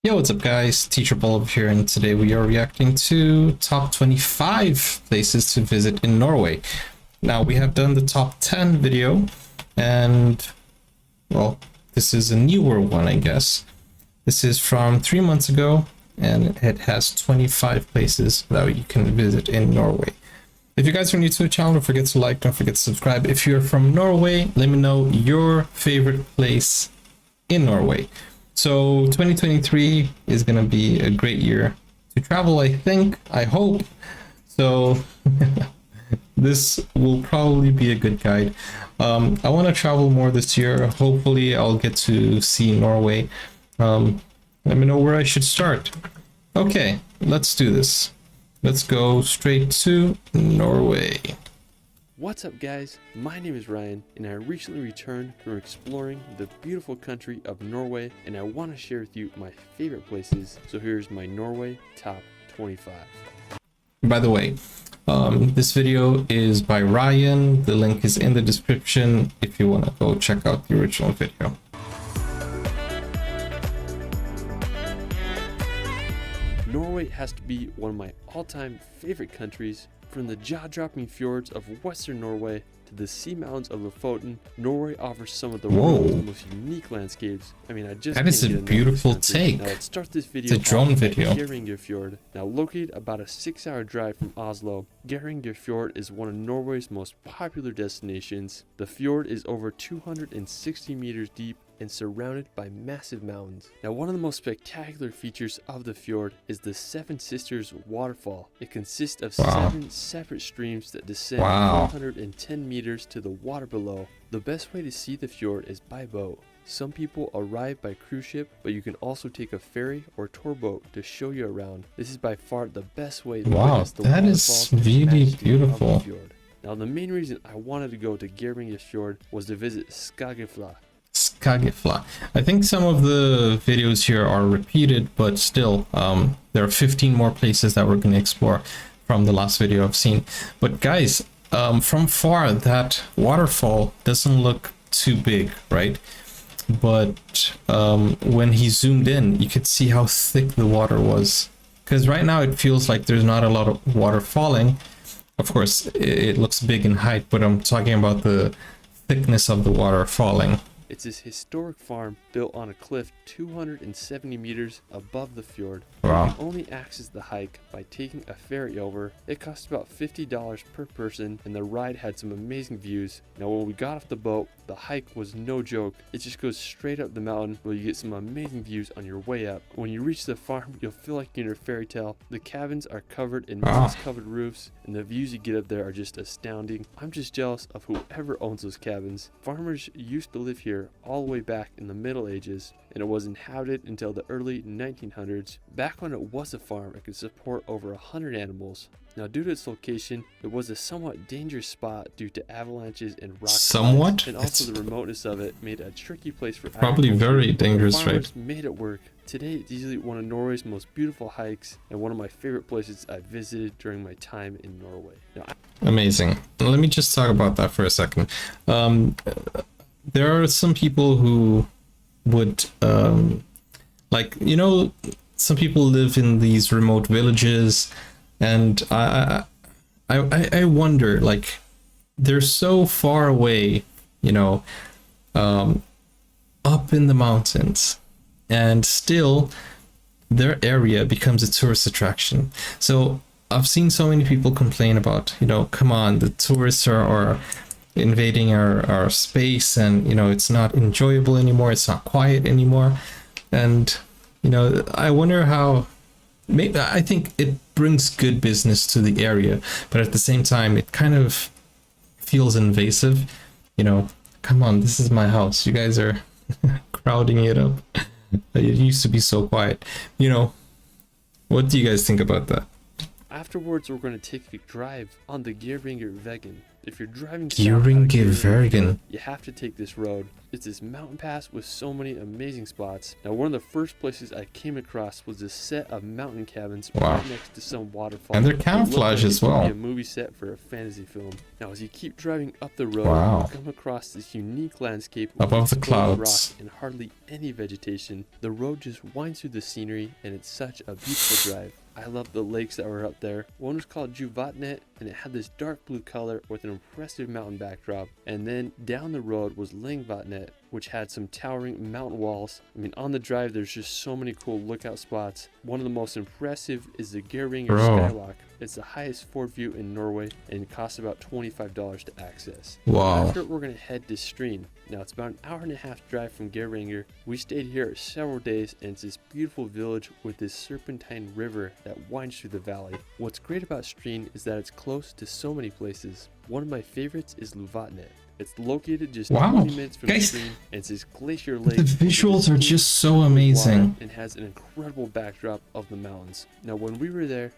Yo, what's up guys? Teacher Paul here, and today we are reacting to top 25 places to visit in Norway. Now, we have done the top 10 video, and, well, this is a newer one, I guess. This is from 3 months ago, and it has 25 places that you can visit in Norway. If you guys are new to the channel, don't forget to like, don't forget to subscribe. If you're from Norway, let me know your favorite place in Norway. So 2023 is going to be a great year to travel, I think, I hope. So this will probably be a good guide. I want to travel more this year. Hopefully I'll get to see Norway. Let me know where I should start. Okay, let's do this. Let's go straight to Norway. What's up guys, my name is Ryan and I recently returned from exploring the beautiful country of Norway, and I want to share with you my favorite places. So here's my Norway top 25. By the way, this video is by Ryan. The link is in the description if you want to go check out the original video. Norway has to be one of my all-time favorite countries. From the jaw-dropping fjords of western Norway to the sea mountains of Lofoten, Norway offers some of the world's most unique landscapes. I mean, that is a beautiful take. Now let's start this video. It's a drone video. Fjord. Now located about a 6-hour drive from Oslo, Fjord is one of Norway's most popular destinations. The fjord is over 260 meters deep and surrounded by massive mountains. Now, one of the most spectacular features of the fjord is the Seven Sisters waterfall. It consists of 7 separate streams that descend 410 meters to the water below. The best way to see the fjord is by boat. Some people arrive by cruise ship, but you can also take a ferry or tour boat to show you around. This is by far the best way to witness the that is really beautiful. Now, the main reason I wanted to go to Fjord was to visit Skagefla. I think some of the videos here are repeated, but still, there are 15 more places that we're going to explore from the last video I've seen. But guys, from far, that waterfall doesn't look too big, right? But when he zoomed in, you could see how thick the water was. Because right now it feels like there's not a lot of water falling. Of course, it looks big in height, but I'm talking about the thickness of the water falling. It's this historic farm built on a cliff 270 meters above the fjord. Wow. You can only access the hike by taking a ferry over. It cost about $50 per person, and the ride had some amazing views. Now, when we got off the boat, the hike was no joke. It just goes straight up the mountain where you get some amazing views on your way up. When you reach the farm, you'll feel like you're in a fairy tale. The cabins are covered in moss-covered roofs, and the views you get up there are just astounding. I'm just jealous of whoever owns those cabins. Farmers used to live here all the way back in the Middle Ages, and it was inhabited until the early 1900s. Back when it was a farm, it could support over 100 animals. Now, due to its location, it was a somewhat dangerous spot due to avalanches and rock slides, and also the remoteness of it made it a tricky place for probably very dangerous, farmers right? Made it work. Today, it's easily one of Norway's most beautiful hikes and one of my favorite places I visited during my time in Norway. Now, amazing. Let me just talk about that for a second. There are some people who would like, you know, some people live in these remote villages, and I wonder, like, they're so far away, you know, up in the mountains, and still their area becomes a tourist attraction. So I've seen so many people complain about, you know, come on, the tourists are invading our space, and you know, it's not enjoyable anymore, it's not quiet anymore. And you know, I wonder how, maybe, I think it brings good business to the area, but at the same time it kind of feels invasive. You know, come on, this is my house, you guys are crowding it up. It used to be so quiet. You know, what do you guys think about that? afterwards, we're going to take a drive on the Vegen. If you're driving south out of Gearingevergen. you have to take this road. It's this mountain pass with so many amazing spots. Now, one of the first places I came across was this set of mountain cabins right next to some waterfalls. And they're camouflage as well. A movie set for a fantasy film. Now, as you keep driving up the road, you come across this unique landscape above the clouds rock and hardly any vegetation. The road just winds through the scenery, and it's such a beautiful drive. I love the lakes that were up there. One was called Juvatnet, and it had this dark blue color with an impressive mountain backdrop. And then down the road was Langvatnet, which had some towering mountain walls. I mean, on the drive, there's just so many cool lookout spots. One of the most impressive is the Geiranger Skywalk. It's the highest fort view in Norway, and it costs about $25 to access. Wow. After, we're going to head to Stryn. Now, it's about an hour-and-a-half drive from Geiranger. We stayed here several days, and it's this beautiful village with this serpentine river that winds through the valley. What's great about Stryn is that it's close to so many places. One of my favorites is Luvatnet. It's located just 20 minutes from the stream, and it's this glacier lake. The visuals are just so amazing. And has an incredible backdrop of the mountains. Now, when we were there,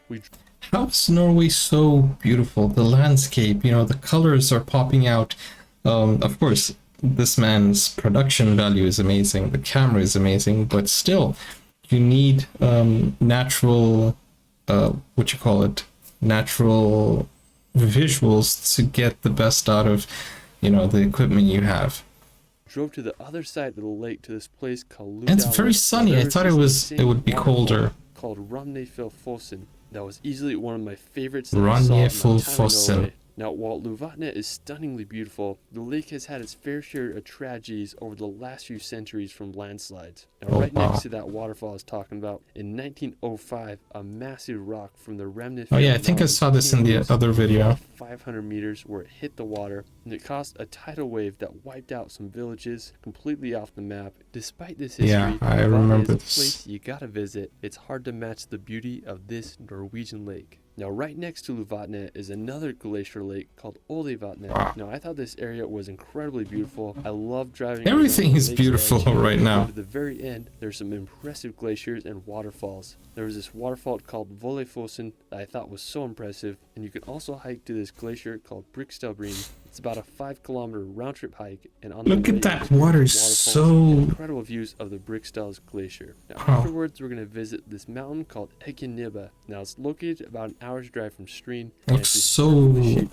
How is Norway so beautiful? The landscape, you know, the colors are popping out. Of course, this man's production value is amazing. The camera is amazing, but still, you need natural, natural visuals to get the best out of, you know, the equipment you have. Drove to the other side of the lake to this place called And it's very sunny. I thought it would be colder. Called Ramnefjellfossen. That was easily one of my favorites. Ramnefjellfossen. Now, while Luvatnet is stunningly beautiful, the lake has had its fair share of tragedies over the last few centuries from landslides. Now, next to that waterfall I was talking about, in 1905, a massive rock from the Ramnefjell. Oh yeah, I think I saw this in the other video. 500 meters where it hit the water, and it caused a tidal wave that wiped out some villages completely off the map. Despite this history, I remember this place you gotta visit. It's hard to match the beauty of this Norwegian lake. Now, right next to Luvatnet is another glacier lake called Olevatnet. Now, I thought this area was incredibly beautiful. I love driving. Everything is beautiful right now. At the very end, there's some impressive glaciers and waterfalls. There was this waterfall called Volefossen that I thought was so impressive, and you can also hike to this glacier called Brikstelbreen. It's about a 5-kilometer round-trip hike, and on look at that water, so incredible views of the Briksdals Glacier. Now, afterwards, we're going to visit this mountain called Ekinniba. Now, it's located about an hour's drive from Stryn. It looks so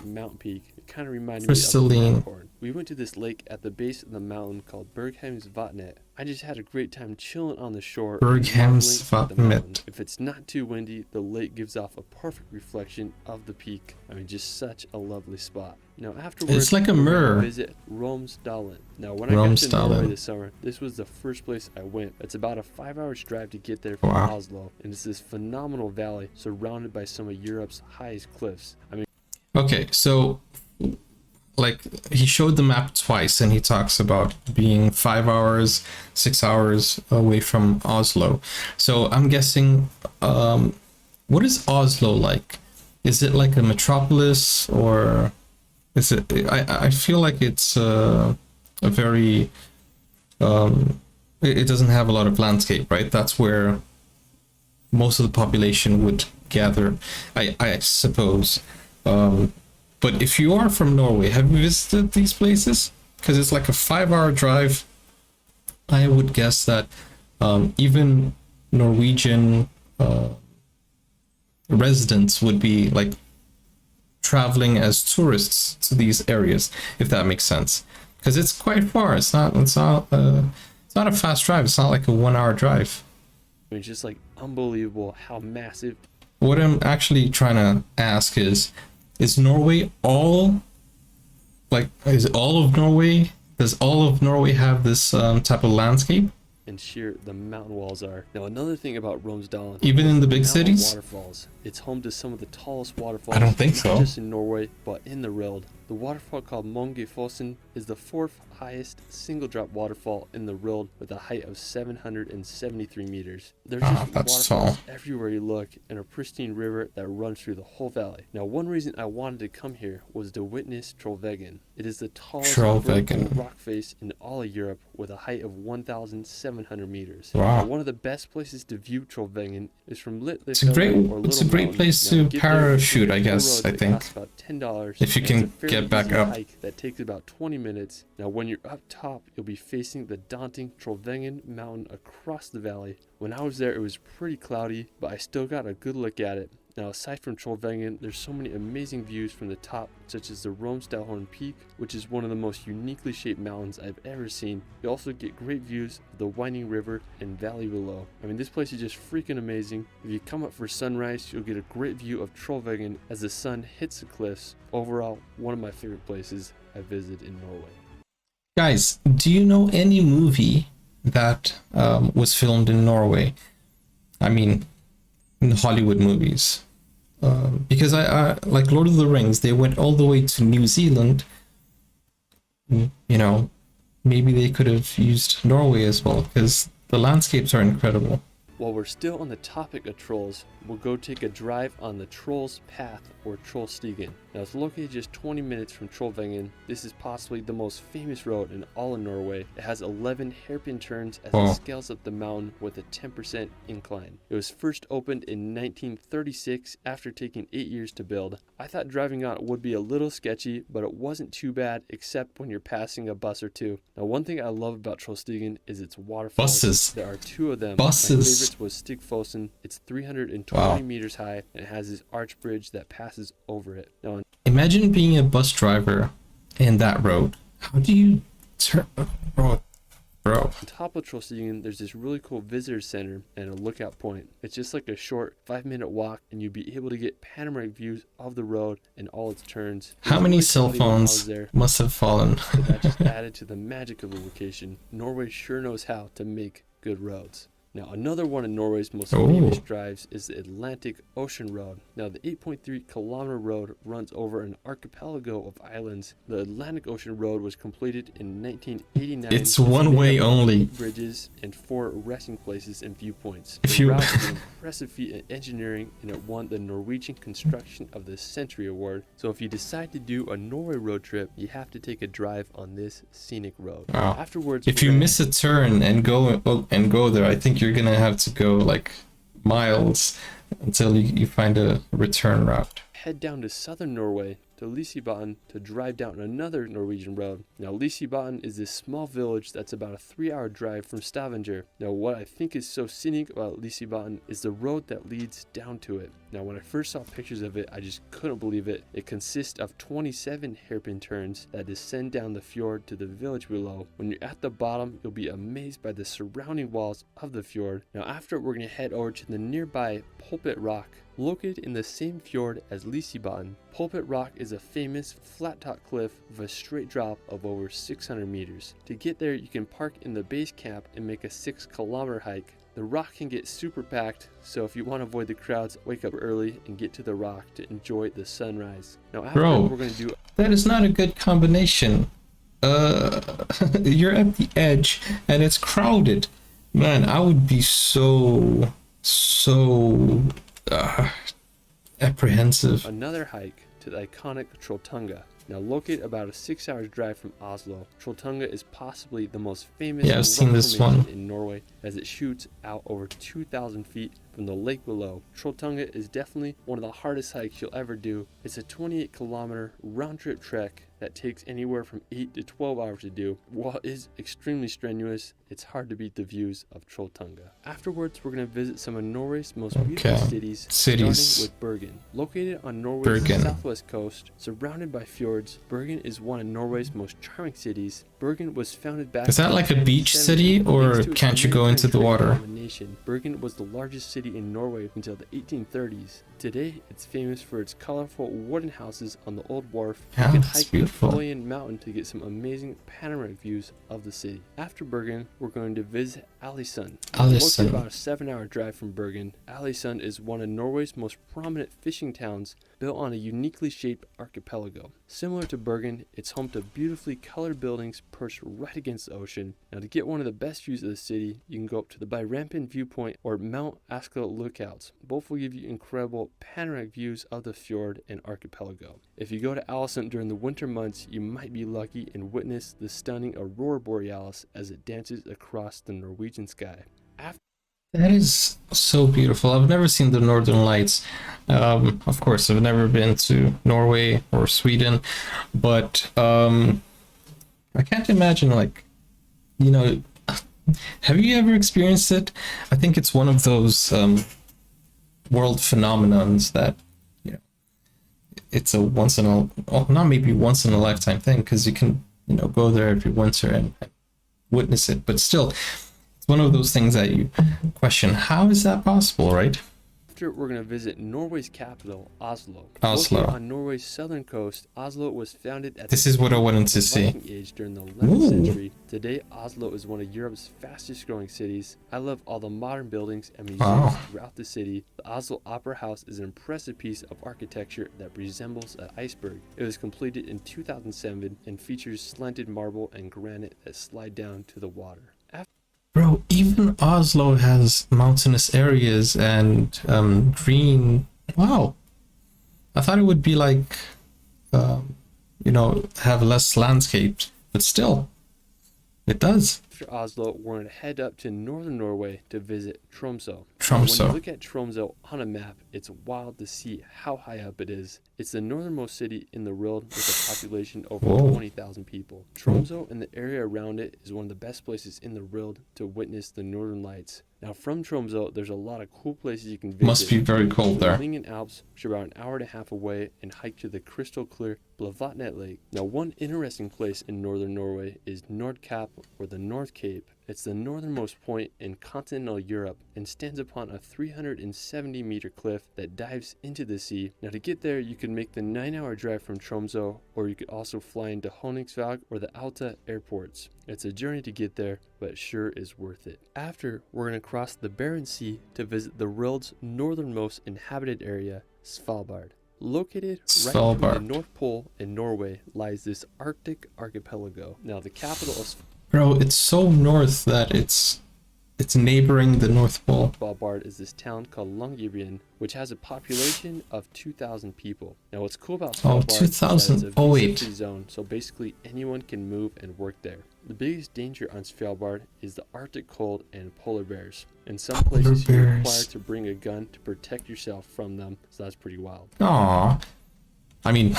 mountain peak. It kind of reminded crystalline. Me of Matterhorn. We went to this lake at the base of the mountain called Bergheimsvatnet. I just had a great time chilling on the shore. Bergheimsvatnet. If it's not too windy, the lake gives off a perfect reflection of the peak. I mean, just such a lovely spot. Now, afterwards, it's like a mirror. Visit Romsdalen. Now, when I got to Norway this summer, this was the first place I went. It's about a 5-hour drive to get there from Oslo, and it's this phenomenal valley surrounded by some of Europe's highest cliffs. I mean, okay, so like he showed the map twice, and he talks about being 5 hours, 6 hours away from Oslo. So I'm guessing, what is Oslo like? Is it like a metropolis, or is it? I feel like it's a very it doesn't have a lot of landscape, right? That's where most of the population would gather, I suppose. But if you are from Norway, have you visited these places? Because it's like a 5-hour drive. I would guess that even Norwegian residents would be like traveling as tourists to these areas, if that makes sense. Because it's quite far. It's not a fast drive. It's not like a 1-hour drive. I mean, just like unbelievable how massive. What I'm actually trying to ask is Norway all, like, is all of Norway, does all of Norway have this type of landscape? And sheer the mountain walls are. Now, another thing about Romsdalen, even in the big cities, waterfalls. It's home to some of the tallest waterfalls. I don't think not so. Just in Norway, but in the world. The waterfall called Mongefossen is the 4th highest single drop waterfall in the world with a height of 773 meters. There's just waterfalls everywhere you look, and a pristine river that runs through the whole valley. Now, one reason I wanted to come here was to witness Trollveggen. It is the tallest vertical rock face in all of Europe with a height of 1,700 meters. Wow. Now, one of the best places to view Trollveggen is from Litlefjell. It's a great place to parachute, I guess. I think, about $10, if you can get get back easy up. hike that takes about 20 minutes. Now when you're up top, you'll be facing the daunting Trollvängen mountain across the valley. When I was there, it was pretty cloudy, but I still got a good look at it. Now aside from Trollvängen, there's so many amazing views from the top, such as the Romsdalhorn Peak, which is one of the most uniquely shaped mountains I've ever seen. You also get great views of the winding river and valley below. I mean, this place is just freaking amazing. If you come up for sunrise, you'll get a great view of Trollvängen as the sun hits the cliffs. Overall, one of my favorite places I visited in Norway. Guys, do you know any movie that was filmed in Norway? I mean, in Hollywood movies. Because I like Lord of the Rings, they went all the way to New Zealand. You know, maybe they could have used Norway as well, because the landscapes are incredible. While we're still on the topic of trolls, we'll go take a drive on the Troll's Path, or Trollstigen. Now it's located just 20 minutes from Trollvängen. This is possibly the most famous road in all of Norway. It has 11 hairpin turns as it scales up the mountain with a 10% incline. It was first opened in 1936 after taking 8 years to build. I thought driving on it would be a little sketchy, but it wasn't too bad except when you're passing a bus or two. Now one thing I love about Trollstigen is its waterfalls. Buses. There are 2 of them. Buses. My favorite was Stigfossen. It's 320 meters high and it has this arch bridge that passes over it. Now, imagine being a bus driver in that road. How do you turn? Bro. on top of Trollstigen, there's this really cool visitor center and a lookout point. It's just like a short 5-minute walk and you'll be able to get panoramic views of the road and all its turns. How many cell phones must have fallen? So that just added to the magic of the location. Norway sure knows how to make good roads. Now, another one of Norway's most famous drives is the Atlantic Ocean Road. Now, the 8.3 kilometer road runs over an archipelago of islands. The Atlantic Ocean Road was completed in 1989. It's one way only. Bridges and 4 resting places and viewpoints. If The you route is an impressive feat in engineering, and it won the Norwegian Construction of the Century Award. So if you decide to do a Norway road trip, you have to take a drive on this scenic road. Wow. Afterwards, If you miss a turn and go there, I think you're gonna have to go like miles until you find a return route. head down to southern Norway to Lisibotn to drive down another Norwegian road. Now, Lisibotn is this small village that's about a 3-hour drive from Stavanger. Now, what I think is so scenic about Lisibotn is the road that leads down to it. Now, when I first saw pictures of it, I just couldn't believe it. It consists of 27 hairpin turns that descend down the fjord to the village below. When you're at the bottom, you'll be amazed by the surrounding walls of the fjord. Now, after, we're going to head over to the nearby Pulpit Rock. Located in the same fjord as Lisibotn, Pulpit Rock is a famous flat-top cliff with a straight drop of over 600 meters. To get there, you can park in the base camp and make a 6-kilometer hike. The rock can get super packed, so if you want to avoid the crowds, wake up early and get to the rock to enjoy the sunrise. Now, after we're going to do... That is not a good combination. You're at the edge and it's crowded. Man, I would be so apprehensive. Another hike to the iconic Trolltunga. Now, located about a 6-hour drive from Oslo, Trolltunga is possibly the most famous I've seen this one in Norway, as it shoots out over 2,000 feet from the lake below. Trolltunga is definitely one of the hardest hikes you'll ever do. It's a 28-kilometer round-trip trek that takes anywhere from 8 to 12 hours to do. While it is extremely strenuous, it's hard to beat the views of Trolltunga. Afterwards, we're going to visit some of Norway's most beautiful cities, starting with Bergen. Located on Norway's southwest coast, surrounded by fjords, Bergen is one of Norway's most charming cities. Bergen was founded back... Is that like a beach city, or can't you go into the water? Bergen was the largest city in Norway until the 1830s. Today, it's famous for its colorful wooden houses on the old wharf. You can hike the Fløyen Mountain to get some amazing panoramic views of the city. After Bergen, we're going to visit Ålesund. Located about a 7-hour drive from Bergen, Ålesund is one of Norway's most prominent fishing towns, built on a uniquely shaped archipelago. Similar to Bergen, it's home to beautifully colored buildings perched right against the ocean. Now, to get one of the best views of the city, you can go up to the Byrampen viewpoint or Mount Askell lookouts. Both will give you incredible panoramic views of the fjord and archipelago. If you go to Ålesund during the winter months, you might be lucky and witness the stunning aurora borealis as it dances across the Norwegian sky. That is so beautiful. I've never seen the Northern Lights. Of course, I've never been to Norway or Sweden, but I can't imagine, like, you know, have you ever experienced it? I think it's one of those world phenomenons that, you know, it's a once in a, oh, not maybe once in a lifetime thing, because you can, you know, go there every winter and witness it, but still, it's one of those things that you question, how is that possible, right? After, we're going to visit Norway's capital, Oslo. Oslo. Located on Norway's southern coast, Oslo was founded at This is what I wanted to the see. Viking Age during the 11th century. Today, Oslo is one of Europe's fastest growing cities. I love all the modern buildings and museums throughout the city. The Oslo Opera House is an impressive piece of architecture that resembles an iceberg. It was completed in 2007 and features slanted marble and granite that slide down to the water. Bro, even Oslo has mountainous areas and green. Wow. I thought it would be like, you know, have less landscapes, but still, it does. After Oslo, we're going to head up to northern Norway to visit Tromsø. Tromsø. When you look at Tromsø on a map, it's wild to see how high up it is. It's the northernmost city in the world with a population over 20,000 people. Tromsø and the area around it is one of the best places in the world to witness the northern lights. Now, from Tromsø, there's a lot of cool places you can visit. Must be very cold there. The Lyngen Alps, which are about an hour and a half away, and hike to the crystal clear Blavatnet Lake. Now, one interesting place in northern Norway is Nordkapp, or the North Cape. It's the northernmost point in continental Europe and stands upon a 370-meter cliff that dives into the sea. Now, to get there, you can make the 9-hour drive from Tromsø, or you could also fly into Honningsvåg or the Alta airports. It's a journey to get there, but it sure is worth it. After, we're going to cross the Barents Sea to visit the world's northernmost inhabited area, Svalbard. Located right between the North Pole and Norway lies this Arctic archipelago. Now, the capital of Bro, it's so north that it's neighboring the North Pole. Svalbard is this town called Longyearbyen, which has a population of 2,000 people. Now, what's cool about Svalbard is that it's a visa-free zone, so basically anyone can move and work there. The biggest danger on Svalbard is the Arctic cold and polar bears. In some places, you're required to bring a gun to protect yourself from them, so that's pretty wild. Aww. I mean,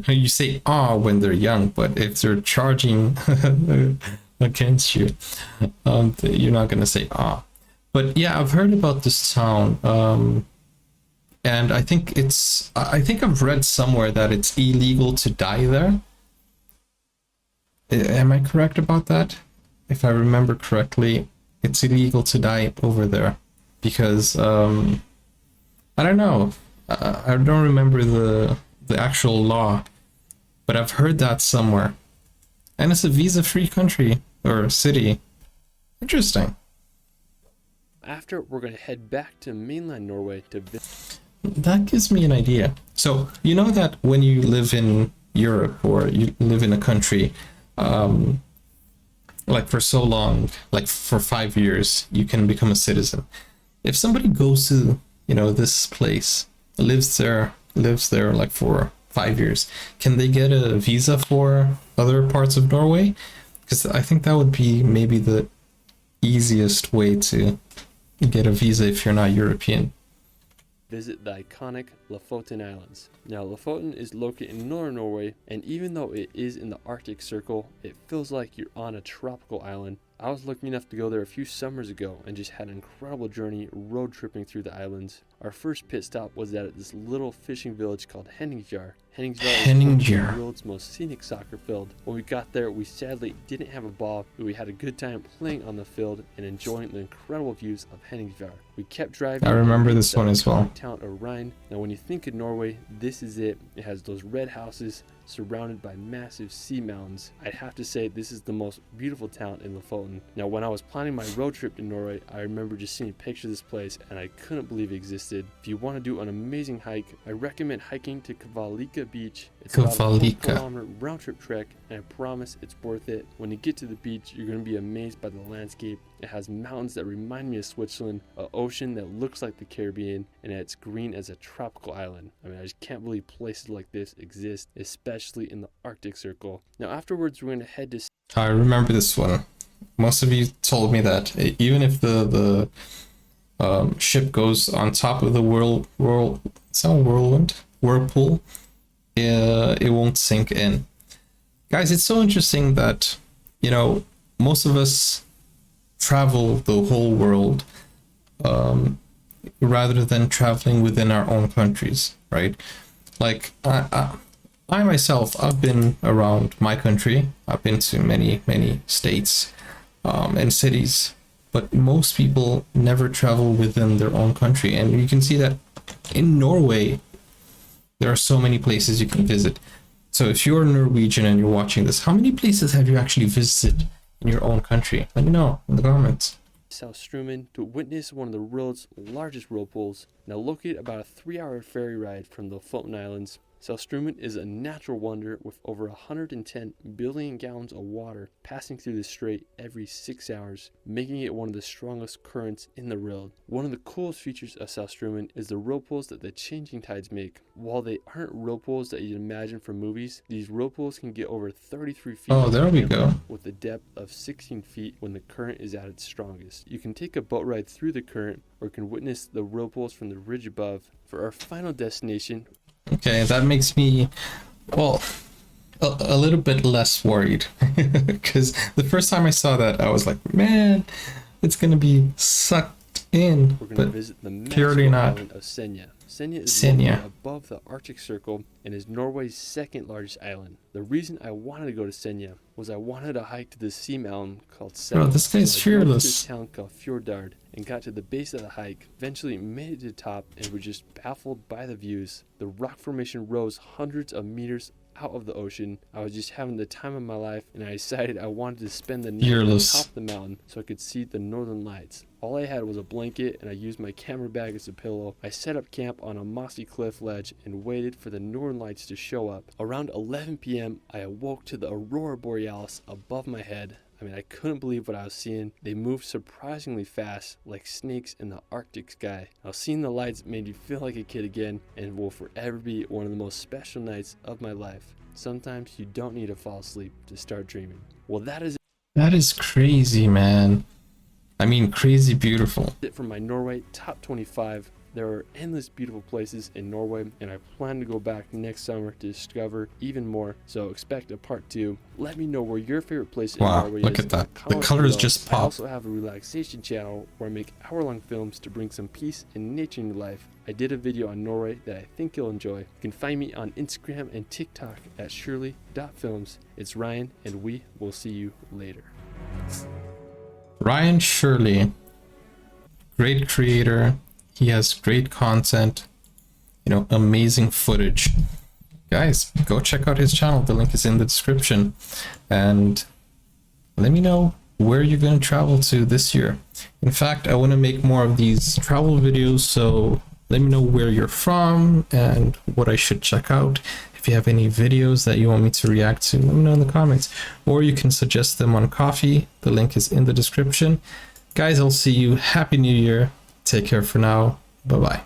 you say "aw" when they're young, but if they're charging against you, you're not gonna say "aw." But yeah, I've heard about this town, and I think I've read somewhere that it's illegal to die there. Am I correct about that? If I remember correctly, it's illegal to die over there because I don't know. I don't remember the actual law, but I've heard that somewhere. And it's a visa-free country or city. Interesting. After, we're going to head back to mainland Norway to visit. That gives me an idea. So, you know that when you live in Europe or you live in a country, like for so long, like for 5 years, you can become a citizen. If somebody goes to, you know, this place, lives there like for 5 years, can they get a visa for other parts of Norway? Because I think that would be maybe the easiest way to get a visa if you're not European. Visit the iconic Lofoten Islands. Now, Lofoten is located in northern Norway, and even though it is in the Arctic Circle, it feels like you're on a tropical island. I was lucky enough to go there a few summers ago and just had an incredible journey road tripping through the islands. Our first pit stop was at this little fishing village called Henningsvær. Henningsvær is the world's most scenic soccer field. When we got there, we sadly didn't have a ball, but we had a good time playing on the field and enjoying the incredible views of Henningsvær. We kept driving. I remember this one as well. Town of Rhine. Now, when you think of Norway, this is it. It has those red houses surrounded by massive sea mountains. I'd have to say this is the most beautiful town in Lofoten. Now, when I was planning my road trip to Norway, I remember just seeing pictures of this place and I couldn't believe it existed. If you want to do an amazing hike, I recommend hiking to Kvalika Beach. It's about a 4-kilometer round trip trek, and I promise it's worth it. When you get to the beach, you're going to be amazed by the landscape. It has mountains that remind me of Switzerland, an ocean that looks like the Caribbean, and it's green as a tropical island. I mean, I just can't believe places like this exist, especially in the Arctic Circle. Now, afterwards, we're going to head to... I remember this one. Most of you told me that even if the ship goes on top of the it's not whirlpool, it won't sink in. Guys, it's so interesting that, you know, most of us travel the whole world rather than traveling within our own countries, right? Like I myself, I've been around my country. I've been to many states and cities, but most people never travel within their own country. And you can see that in Norway, there are so many places you can visit. So if you're Norwegian and you're watching this, how many places have you actually visited in your own country? Let me know in the comments. South Strumen to witness one of the world's largest whirlpools, now located about a 3-hour ferry ride from the Fulton Islands. South Strumen is a natural wonder with over 110 billion gallons of water passing through the strait every 6 hours, making it one of the strongest currents in the world. One of the coolest features of South Strumen is the whirlpools that the changing tides make. While they aren't whirlpools that you'd imagine from movies, these whirlpools can get over 33 feet. Oh, there we go. With a depth of 16 feet when the current is at its strongest. You can take a boat ride through the current or can witness the whirlpools from the ridge above. For our final destination, okay, that makes me, well, a little bit less worried because the first time I saw that, I was like, man, it's gonna be sucked in. we're going But to visit the purely magical not. island of Senja. Senja is Senja. located above the Arctic Circle and is Norway's second largest island. The reason I wanted to go to Senja was I wanted to hike to the sea mountain called Senja. Bro, this guy's So I drove to fearless. this town called Fjordard and got to the base of the hike, eventually made it to the top and was just baffled by the views. The rock formation rose hundreds of meters out of the ocean. I was just having the time of my life and I decided I wanted to spend the night on Fearless. top of the mountain so I could see the northern lights. All I had was a blanket and I used my camera bag as a pillow. I set up camp on a mossy cliff ledge and waited for the northern lights to show up. Around 11 p.m. I awoke to the aurora borealis above my head. I mean, I couldn't believe what I was seeing. They moved surprisingly fast, like snakes in the Arctic sky. Now, seeing the lights made me feel like a kid again and will forever be one of the most special nights of my life. Sometimes you don't need to fall asleep to start dreaming. Well, that is crazy, man. I mean, crazy beautiful. it for my Norway top 25. There are endless beautiful places in Norway, and I plan to go back next summer to discover even more. So expect a part 2. Let me know where your favorite place in Wow, Norway look is. at that. in The comments colors below. just I pop. also have a relaxation channel where I make hour-long films to bring some peace and nature in your life. I did a video on Norway that I think you'll enjoy. You can find me on Instagram and TikTok at shirley.films. It's Ryan, and we will see you later. Ryan Shirley, great creator. He has great content, you know, amazing footage. Guys, go check out his channel. The link is in the description. And let me know where you're going to travel to this year. In fact, I want to make more of these travel videos, so let me know where you're from and what I should check out. If you have any videos that you want me to react to, let me know in the comments. Or you can suggest them on Coffee. The link is in the description. Guys, I'll see you. Happy New Year. Take care for now. Bye-bye.